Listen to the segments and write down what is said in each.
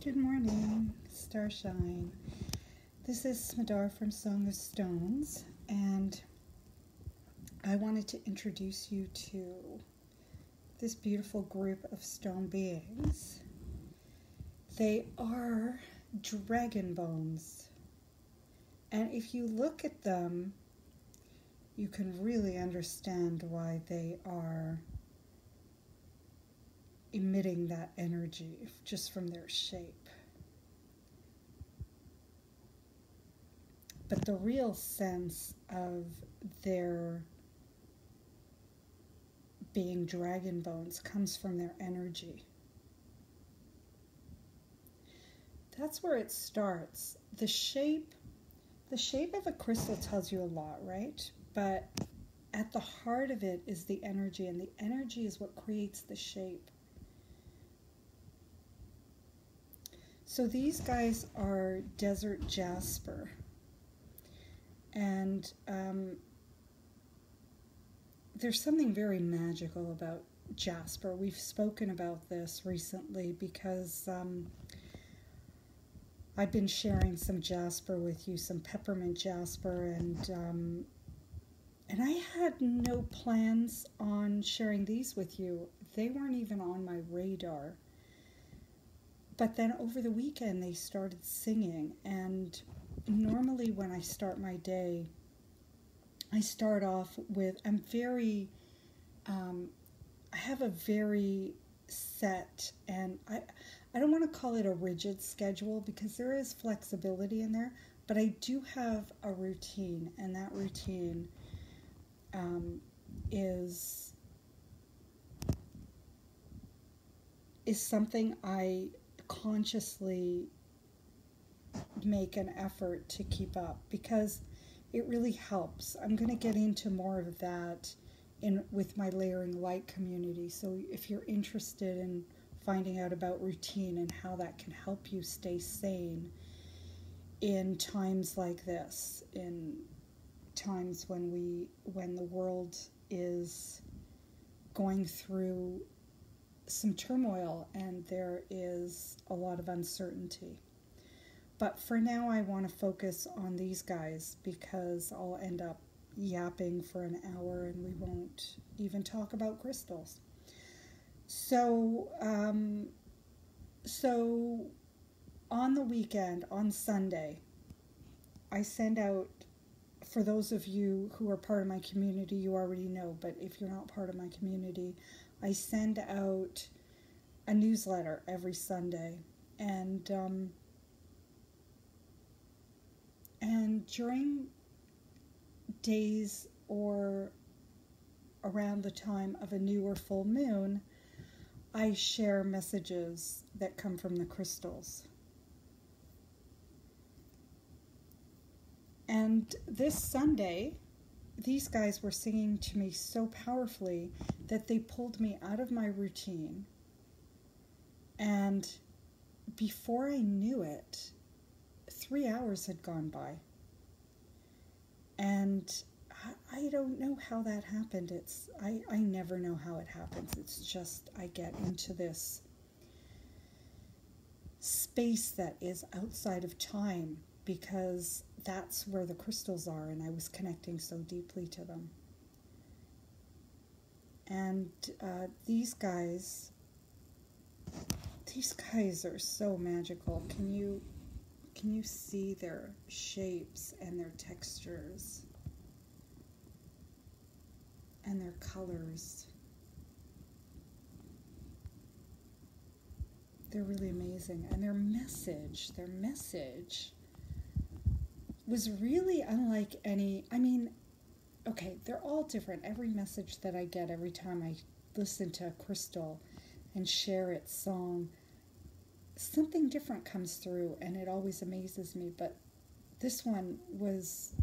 Good morning, Starshine. This is Smadar from Song of Stones, and I wanted to introduce you to this beautiful group of stone beings. They are dragon bones, and if you look at them, you can really understand why they are emitting that energy just from their shape. But the real sense of their being dragon bones comes from their energy. That's where it starts. The shape of a crystal tells you a lot, right? But at the heart of it is the energy, and the energy is what creates the shape. So these guys are Desert Jasper, and there's something very magical about jasper. We've spoken about this recently because I've been sharing some jasper with you, some peppermint jasper, and I had no plans on sharing these with you. They weren't even on my radar. But then over the weekend they started singing, and normally when I start my day, I start off with, I have a very set, and I don't want to call it a rigid schedule because there is flexibility in there, but I do have a routine, and that routine is something I consciously make an effort to keep up because it really helps. I'm going to get into more of that with my Layering Light community. So if you're interested in finding out about routine and how that can help you stay sane in times like this, in times when the world is going through some turmoil and there is a lot of uncertainty. But for now I want to focus on these guys because I'll end up yapping for an hour and we won't even talk about crystals. So on the weekend, on Sunday, I send out, for those of you who are part of my community, you already know, but if you're not part of my community, I send out a newsletter every Sunday, and during days or around the time of a new or full moon, I share messages that come from the crystals. And this Sunday, these guys were singing to me so powerfully that they pulled me out of my routine. And before I knew it, 3 hours had gone by. And I don't know how that happened. I never know how it happens. It's just I get into this space that is outside of time because that's where the crystals are, and I was connecting so deeply to them. And these guys are so magical. Can you see their shapes and their textures and their colors? They're really amazing. And their message was really unlike any, okay, they're all different. Every message that I get every time I listen to a crystal and share its song, something different comes through, and it always amazes me. But this one was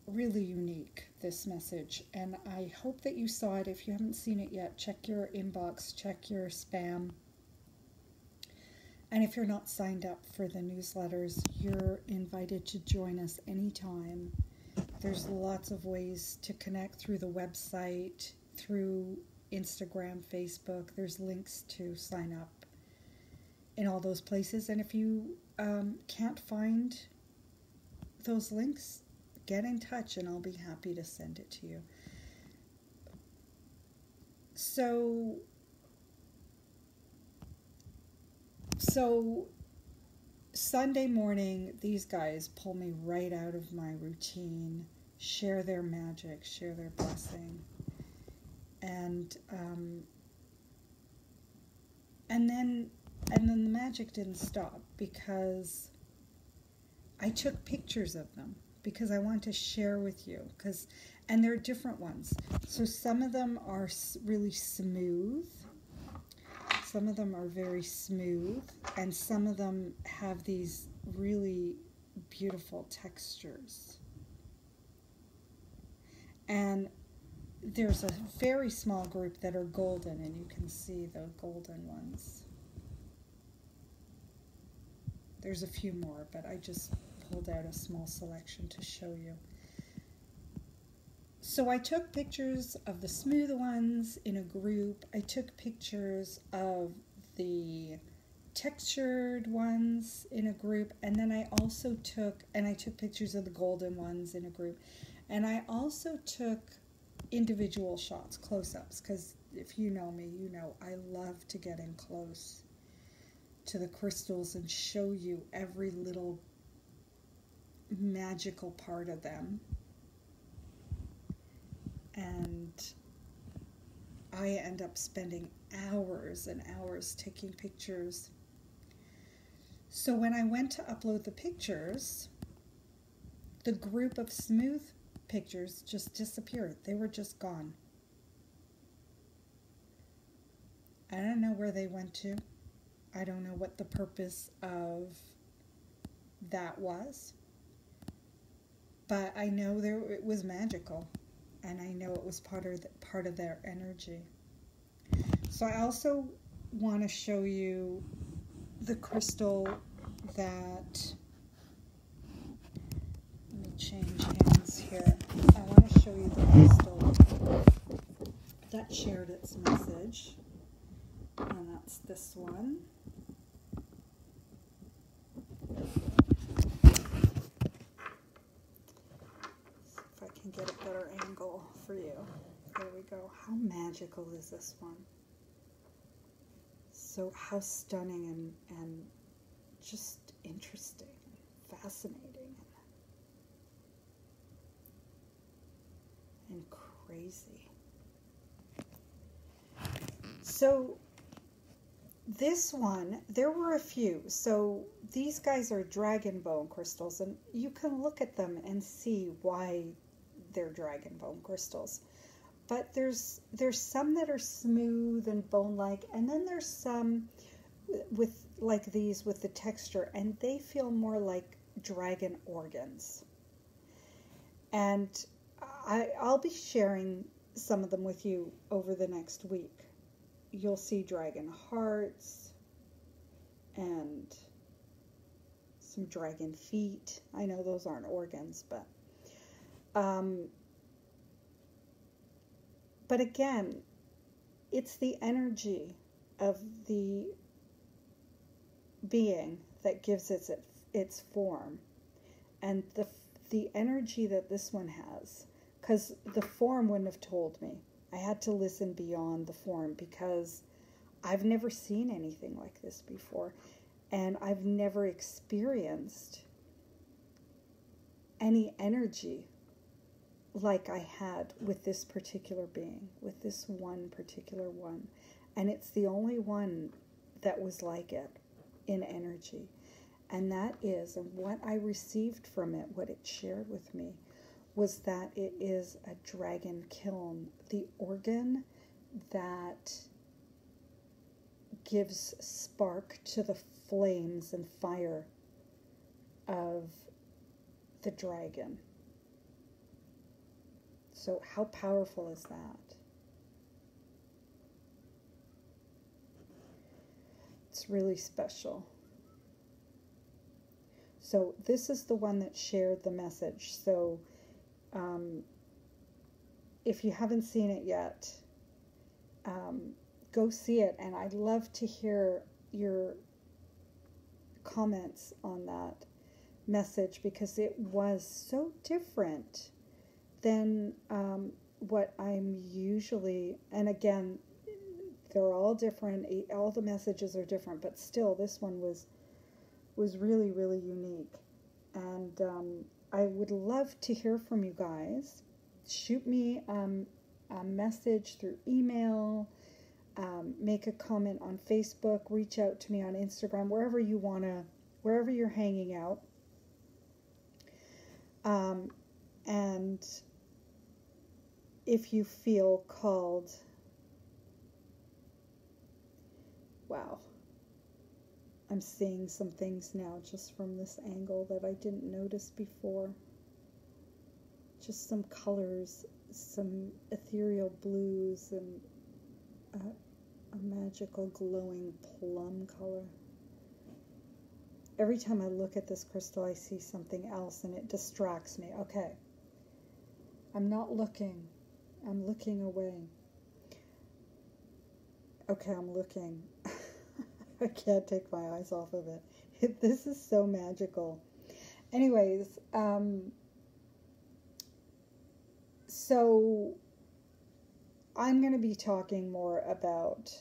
really unique, this message, and I hope that you saw it. If you haven't seen it yet, check your inbox, check your spam. And if you're not signed up for the newsletters, you're invited to join us anytime. There's lots of ways to connect through the website, through Instagram, Facebook. There's links to sign up. in all those places. And if you can't find those links, get in touch and I'll be happy to send it to you. So Sunday morning, these guys pull me right out of my routine, share their magic, share their blessing. And then the magic didn't stop, because I took pictures of them because I want to share with you, and they're different ones. So some of them are really smooth. Some of them are very smooth, and some of them have these really beautiful textures. And there's a very small group that are golden, and you can see the golden ones. There's a few more, but I just pulled out a small selection to show you. So I took pictures of the smooth ones in a group. I took pictures of the textured ones in a group, and then I took pictures of the golden ones in a group. And I also took individual shots, close-ups, because if you know me, you know I love to get in close to the crystals and show you every little magical part of them. And I end up spending hours and hours taking pictures. So when I went to upload the pictures, the group of smooth pictures just disappeared. They were just gone. I don't know where they went to. I don't know what the purpose of that was. But I know it was magical. And I know it was part of their energy. So I also want to show you the crystal that, let me change hands here. I want to show you the crystal that shared its message. And that's this one. Get a better angle for you. There we go. How magical is this one? So how stunning and just interesting and fascinating and crazy. So this one, there were a few. So these guys are dragon bone crystals, and you can look at them and see why they're dragon bone crystals. But there's some that are smooth and bone-like, and then there's some with like these with the texture, and they feel more like dragon organs. And I'll be sharing some of them with you over the next week. You'll see dragon hearts and some dragon feet. I know those aren't organs, but again, it's the energy of the being that gives it its form, and the energy that this one has, because the form wouldn't have told me. I had to listen beyond the form, because I've never seen anything like this before, and I've never experienced any energy like I had with this particular being, with this one particular one. And it's the only one that was like it in energy. And that is, and what I received from it, what it shared with me, was that it is a dragon kiln, the organ that gives spark to the flames and fire of the dragon. So how powerful is that? It's really special. So this is the one that shared the message. So if you haven't seen it yet, go see it. And I'd love to hear your comments on that message because it was so different than what I'm usually, and again, they're all different, all the messages are different, but still this one was really, really unique. And I would love to hear from you guys. Shoot me a message through email, make a comment on Facebook, reach out to me on Instagram, wherever you're hanging out. And if you feel called, wow, I'm seeing some things now just from this angle that I didn't notice before. Just some colors, some ethereal blues, and a magical glowing plum color. Every time I look at this crystal, I see something else and it distracts me. Okay, I'm not looking. I'm looking away. Okay, I'm looking. I can't take my eyes off of it. This is so magical. Anyways, so I'm going to be talking more about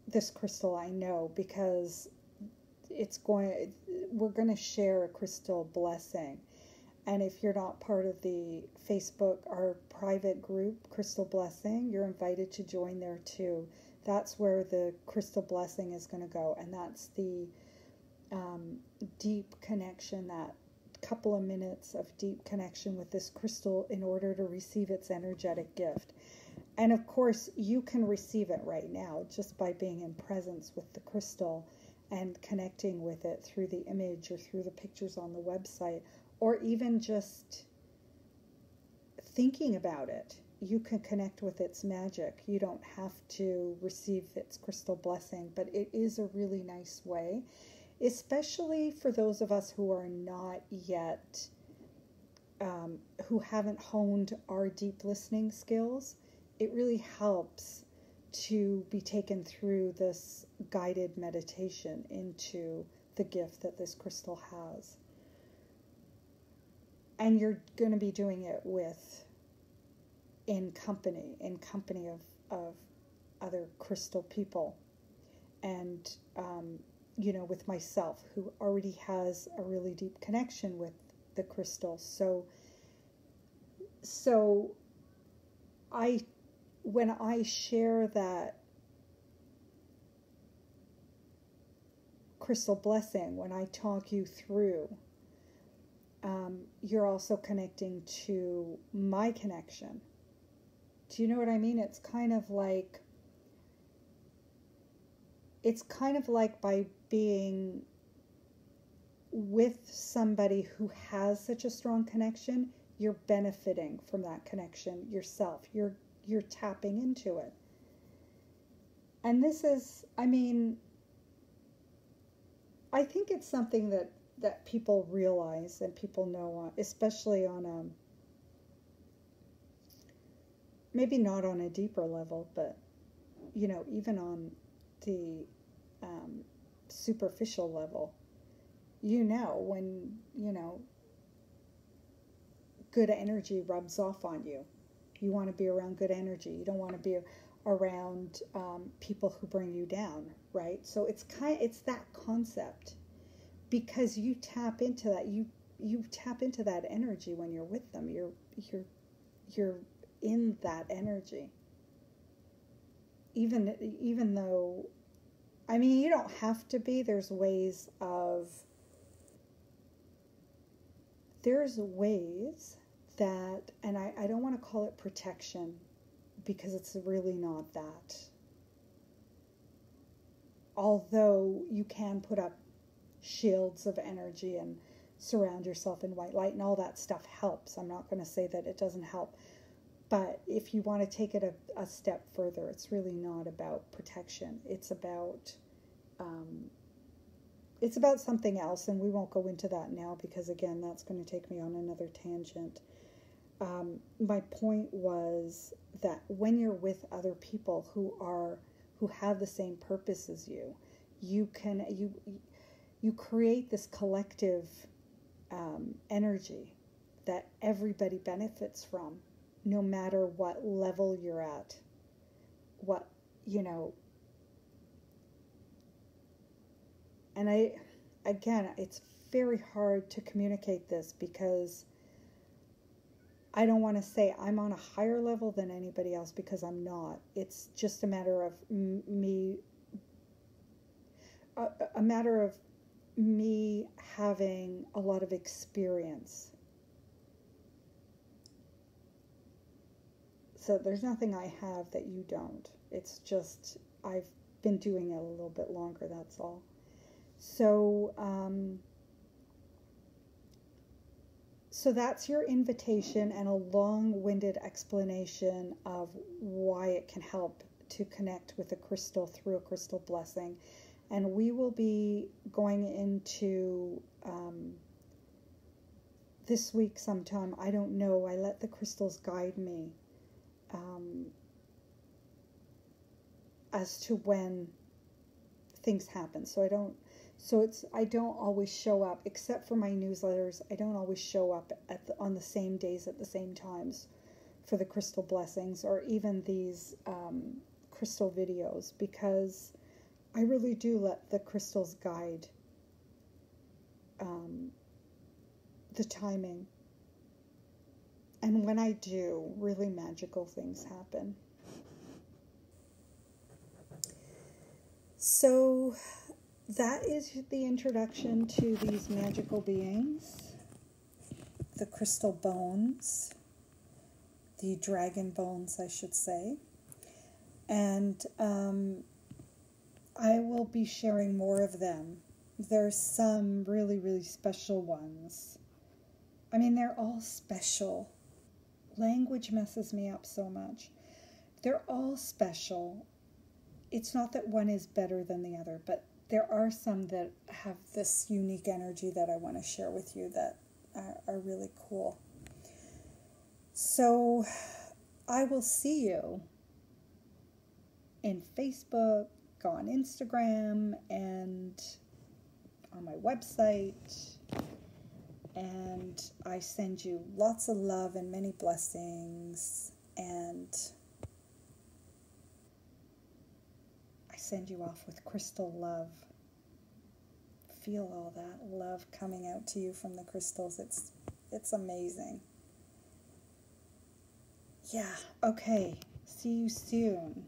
this crystal, I know, because we're going to share a crystal blessing. And if you're not part of the Facebook, our private group, Crystal Blessing, you're invited to join there too. That's where the crystal blessing is going to go. And that's the deep connection, that couple of minutes of deep connection with this crystal in order to receive its energetic gift. And of course, you can receive it right now just by being in presence with the crystal and connecting with it through the image or through the pictures on the website, or even just thinking about it. You can connect with its magic. You don't have to receive its crystal blessing, but it is a really nice way, especially for those of us who are not yet, who haven't honed our deep listening skills. It really helps to be taken through this guided meditation into the gift that this crystal has. And you're going to be doing it in company of other crystal people, and with myself, who already has a really deep connection with the crystal. So when I share that crystal blessing, when I talk you through, you're also connecting to my connection. Do you know what I mean? It's kind of like by being with somebody who has such a strong connection, you're benefiting from that connection yourself. You're tapping into it. And this is, I think it's something that people realize and people know, especially on maybe not on a deeper level, but even on the superficial level, when good energy rubs off on you. You want to be around good energy. You don't want to be around people who bring you down, right? So it's that concept, because you tap into that. You tap into that energy when you're with them. You're in that energy. Even though, you don't have to be. There's ways that, and I don't want to call it protection, because it's really not that. Although you can put up shields of energy and surround yourself in white light, and all that stuff helps. I'm not going to say that it doesn't help. But if you want to take it a step further, it's really not about protection. It's about something else, and we won't go into that now because, again, that's going to take me on another tangent. My point was that when you're with other people who have the same purpose as you, you can you create this collective energy that everybody benefits from, no matter what level you're at, what, you know. And again, it's very hard to communicate this because I don't want to say I'm on a higher level than anybody else, because I'm not. It's just a matter of me, a matter of me having a lot of experience. So there's nothing I have that you don't. It's just I've been doing it a little bit longer, that's all. So, so that's your invitation and a long-winded explanation of why it can help to connect with a crystal through a crystal blessing. And we will be going into this week sometime. I don't know. I let the crystals guide me as to when things happen. So I don't always show up, except for my newsletters. I don't always show up on the same days at the same times for the crystal blessings, or even these crystal videos, because I really do let the crystals guide the timing. And when I do, really magical things happen. So that is the introduction to these magical beings, the crystal bones, the dragon bones, I should say. And I will be sharing more of them. There's some really, really special ones. I mean, they're all special. Language messes me up so much. They're all special. It's not that one is better than the other, but there are some that have this unique energy that I want to share with you that are really cool. So I will see you in Facebook, on Instagram, and on my website. And I send you lots of love and many blessings. And I send you off with crystal love. Feel all that love coming out to you from the crystals. It's amazing. Yeah, okay. See you soon.